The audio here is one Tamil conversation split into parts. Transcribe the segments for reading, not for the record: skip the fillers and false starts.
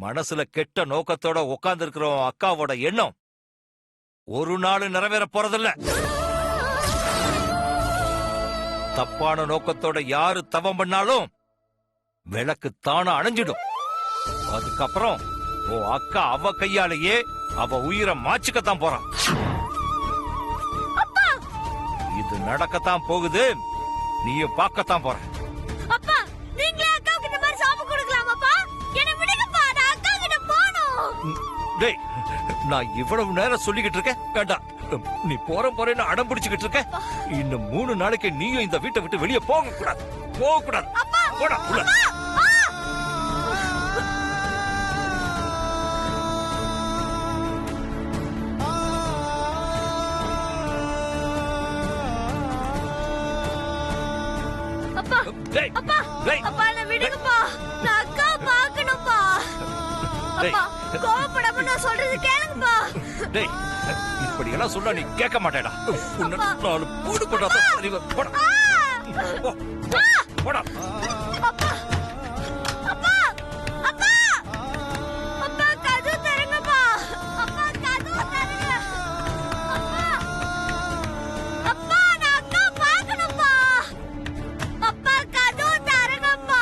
மனசுல கெட்ட நோக்கத்தோட உட்கார்ந்து இருக்கிற அக்காவோட எண்ணம் ஒரு நாள் நிறைவேற போறதில்ல. தப்பான நோக்கத்தோட யாரு தவம் பண்ணாலும் விளக்கு தான அணைஞ்சிடும். அதுக்கப்புறம் உன் அக்கா அவ கையாலேயே அவ உயிரை மாச்சுக்கத்தான் போறான். இது நடக்கத்தான் போகுது, நீயும் பார்க்கத்தான் போற. டேய், நான் இவ்வளவு நேரம் சொல்லிக்கிட்டு இருக்கேன், வேண்டாம். நீ போறேன்னு அடம் பிடிச்சுக்கிட்டு இருக்க. இன்னும் 3 நாளைக்கு நீயும் இந்த வீட்டை விட்டு வெளியே போக கூடாது. போக கூடாது. போடா உள்ள. அப்பா அப்பா அப்பா என்ன விடுங்கப்பா, நான் அக்கா பார்க்கணும்ப்பா. அப்பா கோவப்படாம நான் சொல்றது கேளுங்கப்பா. டேய், இப்படி எல்லாம் சொன்னா நீ கேட்க மாட்டேடா. உன்னை நாலு போடு போடாத. போடா போடா. அப்பா அப்பா அப்பா அப்பா கதவு தரங்கப்பா. அப்பா கதவு தரங்க. அப்பா அப்பா நான் அக்கா பார்க்கணும்ப்பா. அப்பா கதவு தரங்கப்பா.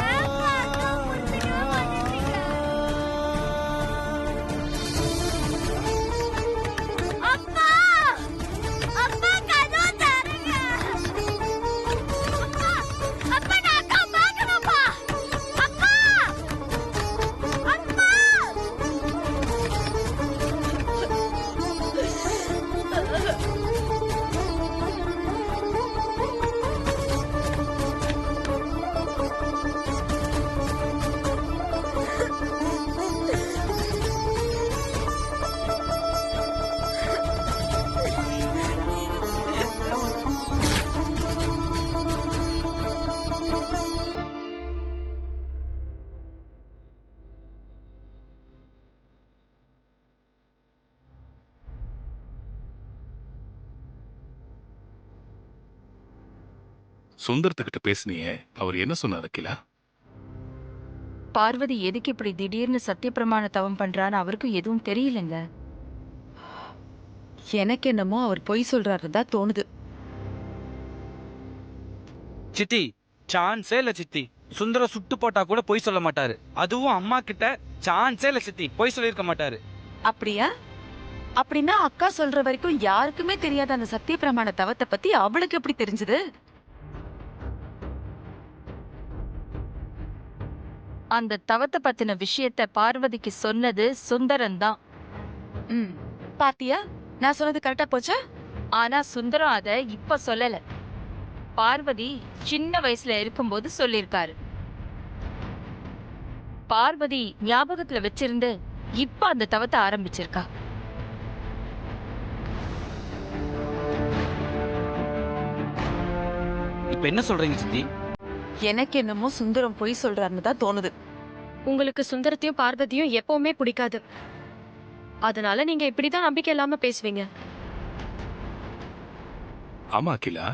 ஏப்பா அக்கா புரிஞ்சுக்கவே மாட்டேங்கிறீங்க. அப்பா அப்பா கதவு தரங்க. அப்பா அப்பா நான் அக்கா பார்க்கணும்ப்பா. அப்பா அப்பா சுந்தரத்துக்கிட்ட பேசுனியே, அவர் என்ன சொன்னார் அகிலா? பார்வதி எதுக்கு இப்படி திடீர்னு சத்தியப்பிரமாண தவம் பண்றான்னு அவருக்கும் எதுவும் தெரியலங்க. எனக்கு என்னமோ அவர் பொய் சொல்றாருதா தோணுது. சித்தி, சான்ஸே இல்ல சித்தி. சுந்தரம் சுட்டு போட்டா கூட பொய் சொல்ல மாட்டாரு. அதுவும் அம்மா கிட்ட சான்ஸே இல்ல சித்தி, பொய் சொல்லியிருக்க மாட்டாரு. அப்படியா? அப்படின்னா அக்கா சொல்ற வரைக்கும் யாருக்குமே தெரியாத அந்த சத்தியப்பிரமாண தவத்தை பத்தி அவளுக்கு எப்படி தெரிஞ்சது? அந்த தவத்தை பத்தின விஷயத்த பார்வதிக்கு சொன்னது சுந்தரம் தான். பாத்தியா, நான் சொன்னது கரெக்டா போச்சா? ஆனா சுந்தரம் அத இப்ப சொல்லல. பார்வதி சின்ன வயசுல இருக்கும்போது சொல்லிருக்காரு. பார்வதி ஞாபகத்துல வச்சிருந்து இப்ப அந்த தவத்தை ஆரம்பிச்சிருக்கா. இப்ப என்ன சொல்றீங்க சித்தி? எனக்கு என்னமோ சுந்தரம் பொய் சொல்றாருன்னு தான் தோணுது. உங்களுக்கு சுந்தரத்தையும் பார்வதியும் எப்பவுமே பிடிக்காது. அதனால நீங்க இப்படிதான் நம்பிக்கை இல்லாம பேசுவீங்க. ஆமா அகிலா,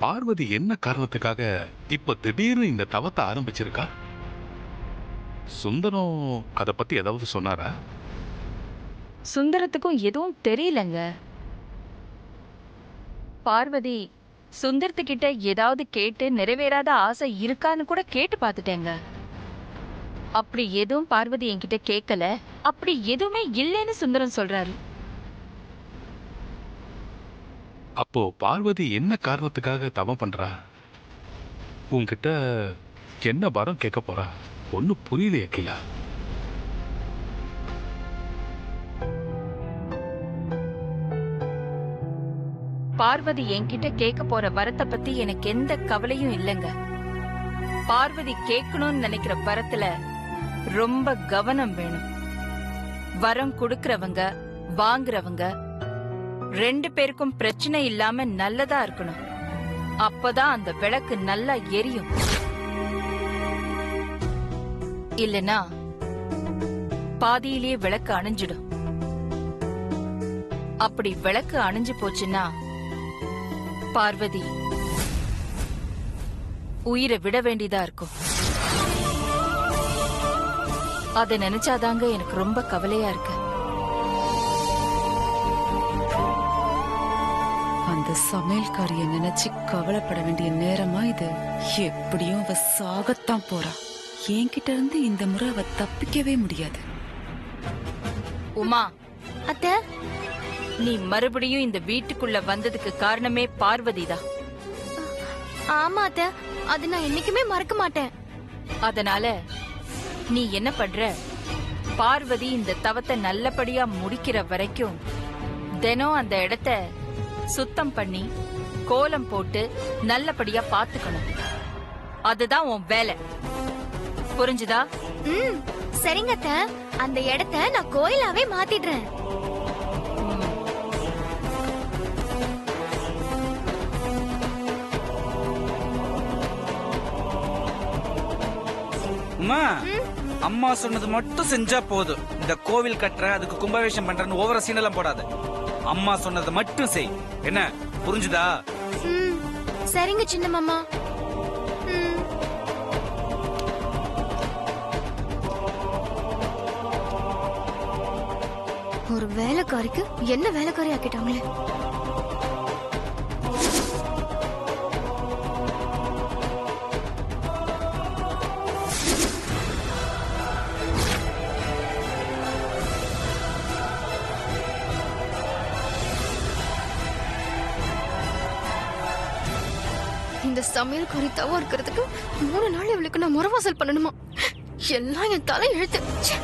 பார்வதி என்ன காரணத்துக்காக இப்ப திடீர்னு இந்த தவத்தை ஆரம்பிச்சிருக்கா? சுந்தரம் அத பத்தி ஏதாவது சொன்னாரா? சுந்தரத்துக்கும் எதுவும் தெரியலங்க. பார்வதி சுந்தரத்துக்கிட்ட ஏதாவது கேட்டு நிறைவேறாத ஆசை இருக்கான்னு கூட கேட்டு பார்த்துட்டேங்க. அப்படி எதுவும் பார்வதி என்கிட்ட கேட்கல. அப்படி எதுவுமே இல்லைன்னு சுந்தரம் சொல்றாரு. அப்போ பார்வதி என்ன காரணத்துக்காக தவம் பண்றா? உன்கிட்ட என்ன வரம் கேட்க போறா? ஒன்னும் புரியலையே அகிலா. பார்வதி என்கிட்ட கேட்க போற வரத்தை பத்தி எனக்கு எந்த கவலையும் இல்லைங்க. பார்வதி கேட்கணும்னு நினைக்கிற வரத்துல ரொம்ப கவனம் வேணும். வரம் கொடுக்கறவங்க வாங்குறவங்க 2 பேருக்கும் பிரச்சனை இல்லாம நல்லதா இருக்கணும். அப்பதான் அந்த விளக்கு நல்லா எரியும். இல்லனா பாதியிலேயே விளக்கு அணைஞ்சிடும். அப்படி விளக்கு அணைஞ்சு போச்சுன்னா பார்வதி உயிரை விட வேண்டியதா இருக்கும். அதை நினைச்சாதாங்க எனக்கு ரொம்ப கவலையா இருக்கு. அந்த சமையல்காரிய நினைச்சு கவலைப்பட வேண்டிய நேரமா இது. எப்படியும் அவ சாகத்தான் போறா. என்கிட்ட இருந்து இந்த முறை அவ தப்பிக்கவே முடியாது. உமா, அத்தை, நீ மறுபடியும் இந்த வீட்டுக்குள்ள வந்ததுக்கு காரணமே பார்வதிதான். ஆமா அத்தை, அது நான் என்னைக்குமே மறக்க மாட்டேன். அதனால நீ என்ன பண்ற, பார்வதி இந்த தவத்தை நல்லபடியா முடிக்கிற வரைக்கும் தினம் அந்த இடத்த சுத்தம் பண்ணி கோலம் போட்டு நல்லபடியா பாத்துக்கணும். அதுதான் உன் வேலை, புரிஞ்சுதா? ம், சரிங்க அத்தை. அந்த இடத்த நான் கோயிலாவே மாத்திடுறேன். அம்மா, அம்மா சொன்னது மட்டும் செஞ்சா போதும். இந்த கோவில் கட்டுற, அதுக்கு கும்பாபிஷேகம் பண்றேன்னு ஓவர சீனெல்லாம் போடாத. அம்மா சொன்னதை மட்டும் செய். என்ன, புரிஞ்சுதா? ம், சரிங்க சின்ன மாமா. ம். ஒரு வேலைக்காரிக்கு என்ன வேலைக்காரி ஆக்கிட்டாங்களே. இந்த சமையல் குறி தவா இருக்கிறதுக்கு 3 நாள் இவளுக்கு நான் முறவாசல் பண்ணணுமா? எல்லாம் என் தலை எழுத்து. ச்சே.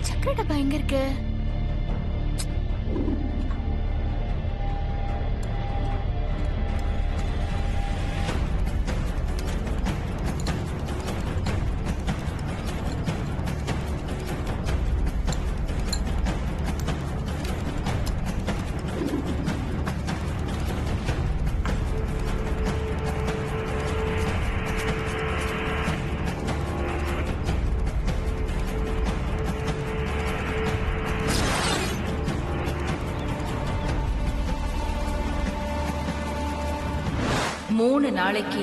சக்கரை டப்பா எங்க இருக்கு? மூணு நாளைக்கு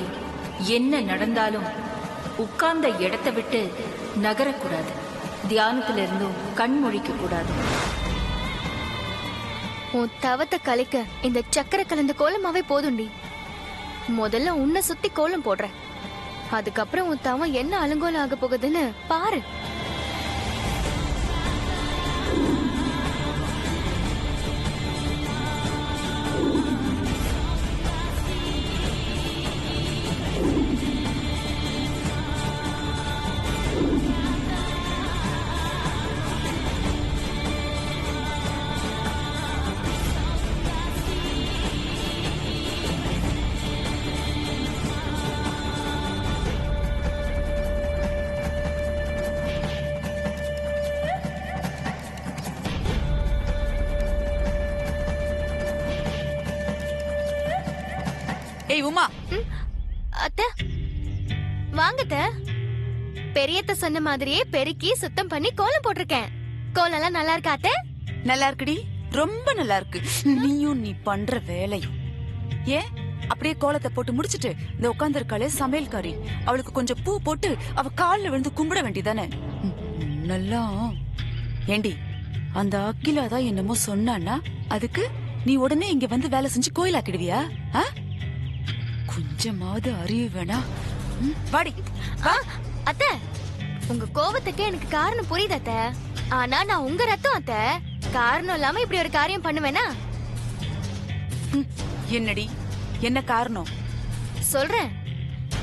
என்ன நடந்தாலும் உட்கார்ந்த இடத்தை விட்டு நகரக்கூடாது. தியானத்துல இருந்தும் கண் முழிக்க கூடாது. உன் தவத்தை கலைக்க இந்த சக்கரை கலந்த கோலமாவே போதுண்டி. முதல்ல உன்னை சுத்தி கோலம் போடுறேன். அதுக்கப்புறம் உன் தவம் என்ன அலங்கோலம் ஆக போகுதுன்னு பாரு. ஏய் உமா, அத்தை வாங்க அத்தை. பெரியத்த சொன்ன மாதிரியே பெருக்கி சுத்தம் பண்ணி கோலம் போட்டிருக்கேன். கோலம் எல்லாம் நல்லா இருக்கா அத்தை? நல்லா இருக்குடி, ரொம்ப நல்லா இருக்கு. நீயும் நீ பண்ற வேலையும். ஏன் அப்படியே கோலத்தை போட்டு முடிச்சிட்டு இந்த உட்கார்ந்து இருக்காளே சமையல்காரி, அவளுக்கு கொஞ்சம் பூ போட்டு அவ கால்ல விழுந்து கும்பிட வேண்டியதானே? நல்லா ஏண்டி, அந்த அகிலா தான் என்னமோ சொன்னான்னா அதுக்கு நீ உடனே இங்க வந்து வேலை செஞ்சு கோயிலாக்கிடுவியா? கொஞ்சமாவது அறிவு வேணா? வாடி. அத்தை, உங்க கோவத்துக்கு எனக்கு காரணம் புரியுது அத்தை. ஆனா நான் உங்க ரத்தம் அத்தை. காரணம் இல்லாம இப்படி ஒரு காரியம் பண்ணுவேனா? என்னடி என்ன காரணம்? சொல்றேன்.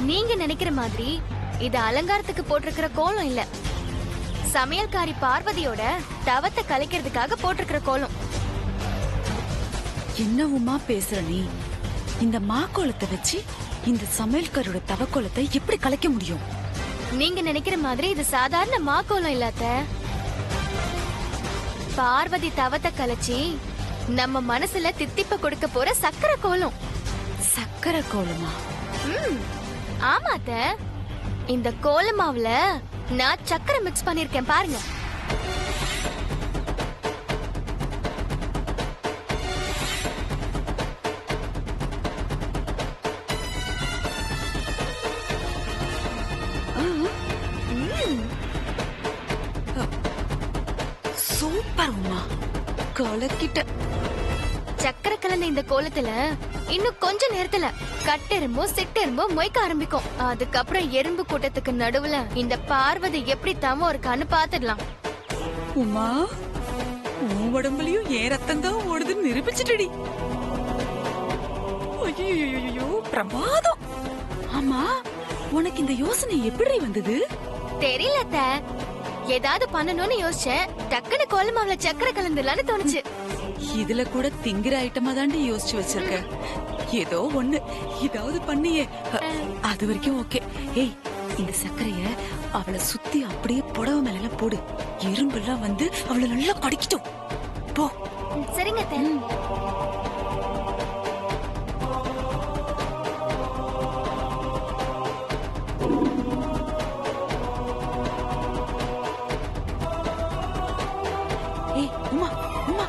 நீங்க நினைக்கிற மாதிரி இது அலங்காரத்துக்கு போட்டிருக்கிற கோலம் இல்ல. சமையல்காரி பார்வதியோட தவத்தை கலைக்கிறதுக்காக போட்டிருக்கிற கோலம். என்ன உமா பேசுற நீ? இந்த மாக்கோலத்தை வச்சு இந்த சமையல்காரோட தவக்கோலத்தை எப்படி கலைக்க முடியும்? நீங்க நினைக்கிற மாதிரி இது சாதாரண மாக்கோலம் இல்லாத. பார்வதி தவத்தை கலைச்சி நம்ம மனசுல தித்திப்ப கொடுக்க போற சக்கரை கோலம். சக்கரை கோலமா? ஆமாத்த. இந்த கோலமாவுல நான் சக்கரை மிக்ஸ் பண்ணிருக்கேன் பாருங்க. சூப்பர் உமா, கலக்கிட்ட. சக்கரை கலந்த இந்த கோலத்துல இன்னும் கொஞ்ச நேரத்துல கட்டெரும்போ சிட்டெரும்போ மொய்க்க ஆரம்பிக்கும். அதுக்கப்புறம் எறும்பு கூட்டத்துக்கு நடுவுல இந்த பார்வதி எப்படி தமோ இருக்கான்னு பாத்துடலாம். உமா, உன் உடம்புலயும் ஏன் ரத்தம் தான் ஓடுதுன்னு நிரூபிச்சிட்டடி. ஐயோ பிரமாதம். ஆமா, உனக்கு இந்த யோசனை எப்படி வந்தது? தெரியலத்த. ஏதாவது பண்ணணும்னு யோசிச்சேன். டக்குனு கோலமாவுல சக்கரை கலந்துலான்னு தோணுச்சு. இதுல கூட திங்கிற ஐட்டமா தாண்டி யோசிச்சு வச்சிருக்க. ஏதோ ஒண்ணு ஏதாவது பண்ணியே. அது வரைக்கும் ஓகே. ஏய், இந்த சர்க்கரைய அவளை சுத்தி அப்படியே புடவை மேல போடு. எறும்பெல்லாம் வந்து அவளை நல்லா கடிக்கிட்டோம். போ. சரிங்க அத்தை. ஏய் உமா, உமா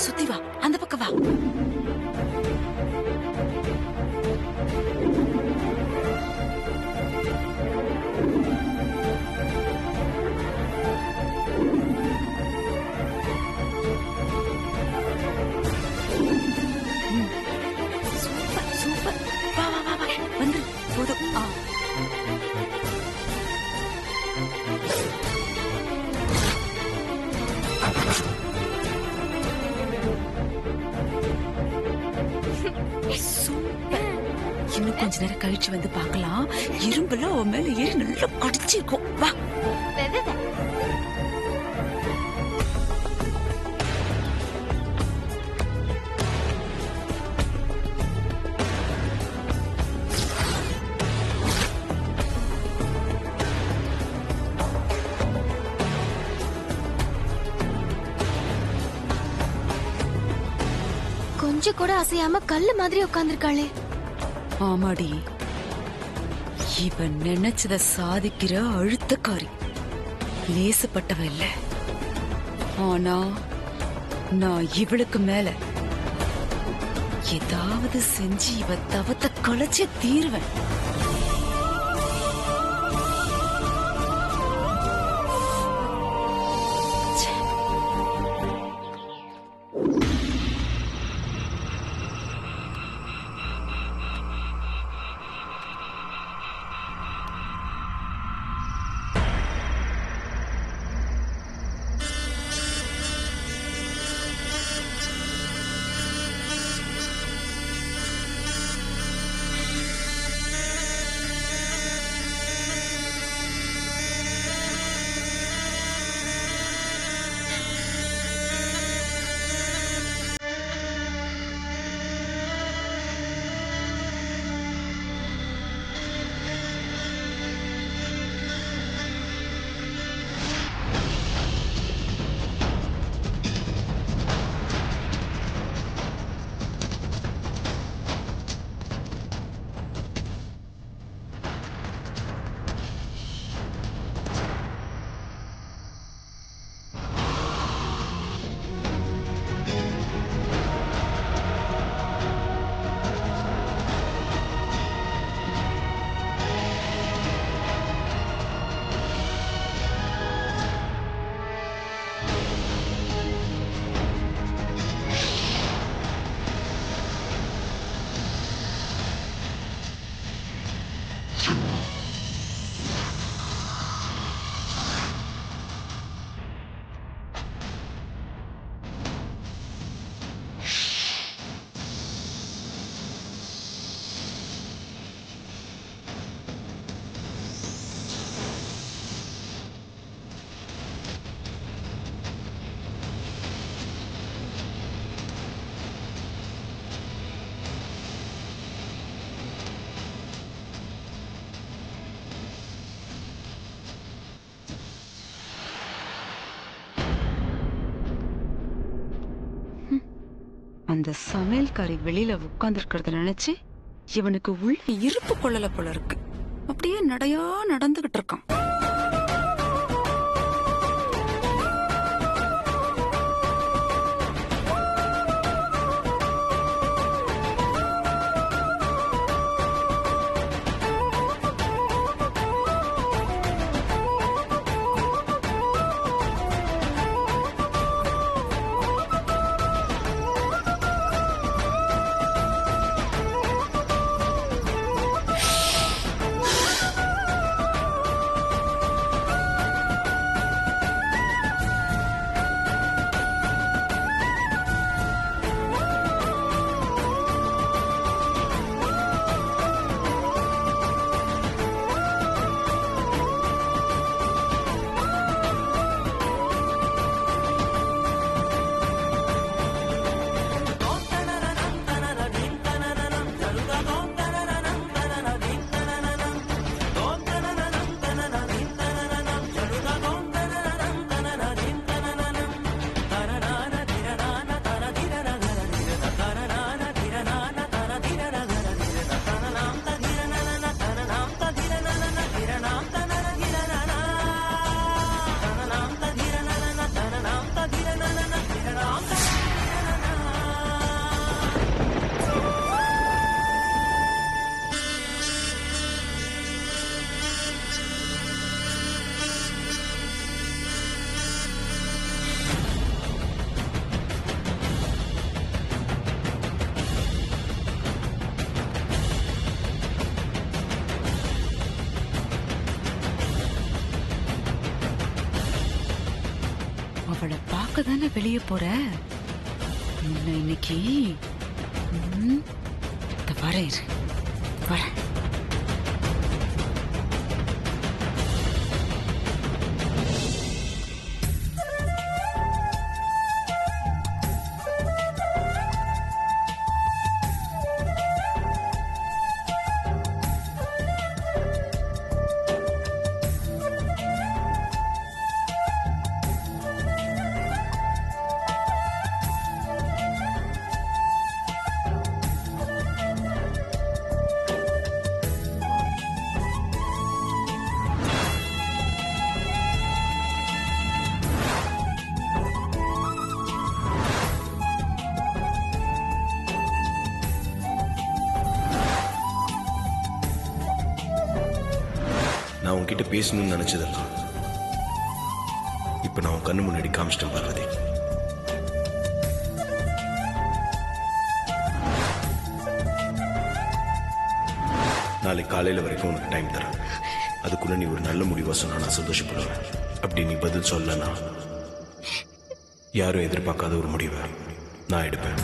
சுத்தி வா, அந்த பக்கம் வா. Super super. வா வா வா வா, வந்து போதும். சூப்பர். இன்னும் கொஞ்ச நேரம் கழிச்சு வந்து பார்க்கலாம். இரும்பெல்லாம் அவன் மேல ஏறி நல்லா கடிச்சிருக்கும். வா. கொஞ்சம் கூட அசையாம கல்லு மாதிரி உட்கார்ந்திருக்காளே. ஆமாடி, இவன் நினைச்சத சாதிக்கிற அழுத்தக்காரி. லேசப்பட்டவ இல்ல. ஆனா நான் இவளுக்கு மேல ஏதாவது செஞ்சு இவ தவத்தை களைச்சே தீருவேன். அந்த சமையல்காரி வெளியில உட்கார்ந்து இருக்கிறத நினைச்சு இவனுக்கு உள்ள இருப்பு கொள்ளல போல இருக்கு. அப்படியே நடையா நடந்துகிட்டு இருக்கான். அவளை பார்க்க தானே வெளியே போற. உன்னை இன்னைக்கு வரேன் வரேன். நான் உன்கிட்ட பேசணும்னு நினைச்சதெல்லாம் இப்ப நான் உன் கண்ணு முன்னாடி காமிச்சிட்டேன் பார்வதி. நாளைக்கு காலையில வரைக்கும் உனக்கு டைம் தரேன். அதுக்குள்ள நீ ஒரு நல்ல முடிவா சொன்னா நான் சந்தோஷப்படுவேன். அப்படி நீ பதில் சொல்லனா யாரும் எதிர்பார்க்காத ஒரு முடிவை நான் எடுப்பேன்.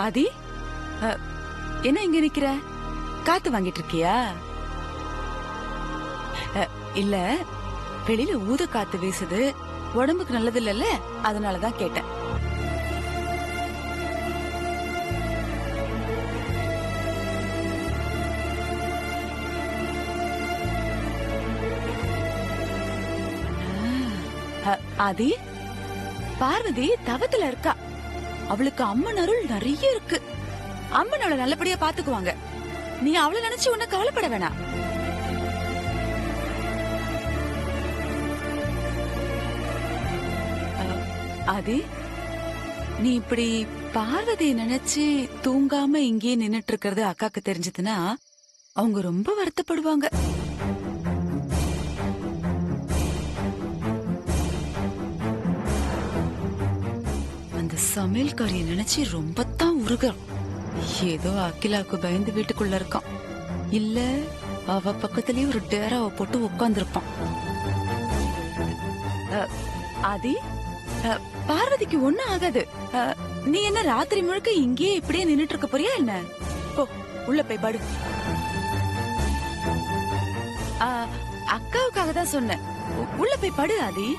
ஆதி, என்ன இங்க நிக்கிற? காத்து வாங்கிட்டு இருக்கியா? இல்ல, வெளியில ஊத காத்து வீசுது, உடம்புக்கு நல்லது இல்லல்ல, அதனாலதான் கேட்டேன். ஆதி, பார்வதி தவத்துல இருக்கா. அவளுக்கு அம்மன் அருள் நிறைய இருக்கு. அம்மன் அவளை நல்லபடியா பாத்துக்குவாங்க. நீ அவளை நினைச்சு உன்ன கவலைப்பட வேணாம். ஆதி, நீ இப்படி பார்வதியை நினைச்சு தூங்காம இங்கேயே நின்னுட்டு இருக்கிறது அக்காக்கு தெரிஞ்சதுன்னா அவங்க ரொம்ப வருத்தப்படுவாங்க. சமையல்காரியை நினைச்சு ரொம்ப தான் உருகம். ஏதோ அகிலாவுக்கு பயந்து வீட்டுக்குள்ள இருக்கான். இல்ல அவ பக்கத்திலேயே ஒரு டேராவை போட்டு உட்கார்ந்துருப்பான். ஆதி, பார்வதிக்கு ஒண்ணும் ஆகாது. நீ என்ன ராத்திரி முழுக்க இங்கேயே இப்படியே நின்னுட்டு இருக்க போறியா என்ன? போ, உள்ள போய் படு. அக்காவுக்காக தான் சொன்னேன். உள்ள போய் படு ஆதி.